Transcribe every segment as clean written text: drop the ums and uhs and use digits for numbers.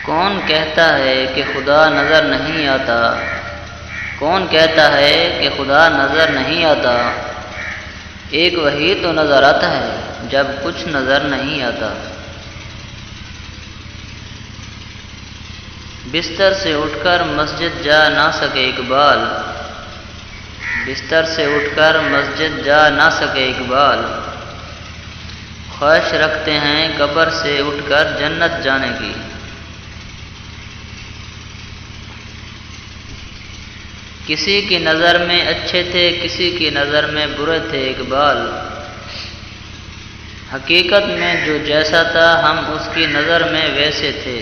کون کہتا ہے کہ خدا نظر نہیں آتا؟ کون کہتا ہے کہ خدا نظر نہیں آتا؟ ایک وہی تو نظر آتا ہے جب کچھ نظر نہیں آتا۔ بستر سے اٹھ کر مسجد جا نہ سکے اقبال، بستر سے اٹھ کر مسجد جا نہ سکے اقبال، خواہش رکھتے ہیں قبر سے اٹھ کر جنت جانے کی۔ کسی کی نظر میں اچھے تھے کسی کی نظر میں برے تھے اقبال، حقیقت میں جو جیسا تھا ہم اس کی نظر میں ویسے تھے۔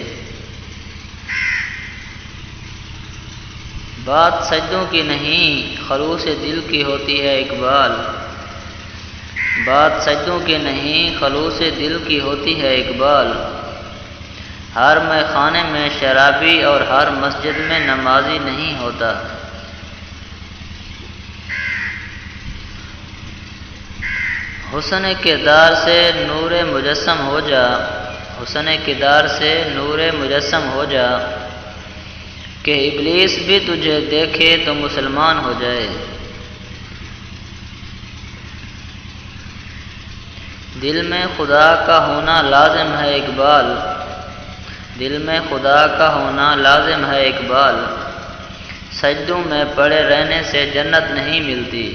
بات سجدوں کی نہیں خلوص دل کی ہوتی ہے اقبال، بات سجدوں کی نہیں خلوص دل کی ہوتی ہے اقبال، ہر میں خانے میں شرابی اور ہر مسجد میں نمازی نہیں ہوتا۔ حسن کردار سے نور مجسم ہو جا، حسن کردار سے نور مجسم ہو جا، کہ ابلیس بھی تجھے دیکھے تو مسلمان ہو جائے۔ دل میں خدا کا ہونا لازم ہے اقبال، دل میں خدا کا ہونا لازم ہے اقبال، سجدوں میں پڑے رہنے سے جنت نہیں ملتی۔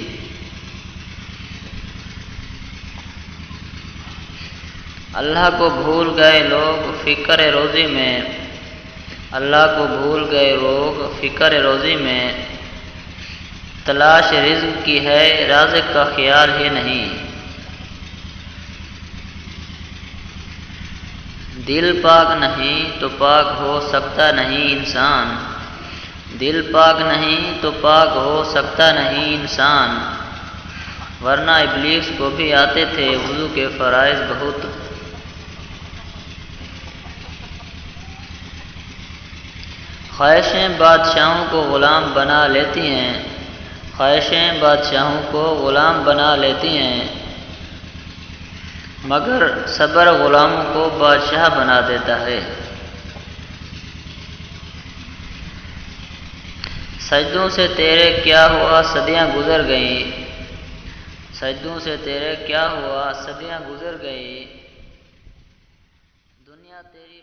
اللہ کو بھول گئے لوگ فکر روزی میں، اللہ کو بھول گئے لوگ فکر روزی میں، تلاش رزق کی ہے رازق کا خیال ہی نہیں۔ دل پاک نہیں تو پاک ہو سکتا نہیں انسان، دل پاک نہیں تو پاک ہو سکتا نہیں انسان، ورنہ ابلیس کو بھی آتے تھے وضو کے فرائض بہت۔ خواہشیں بادشاہوں کو غلام بنا لیتی ہیں، خواہشیں بادشاہوں کو غلام بنا لیتی ہیں، مگر صبر غلاموں کو بادشاہ بنا دیتا ہے۔ سجدوں سے تیرے کیا ہوا صدیاں گزر گئیں، سجدوں سے تیرے کیا ہوا صدیاں گزر گئیں، دنیا تیری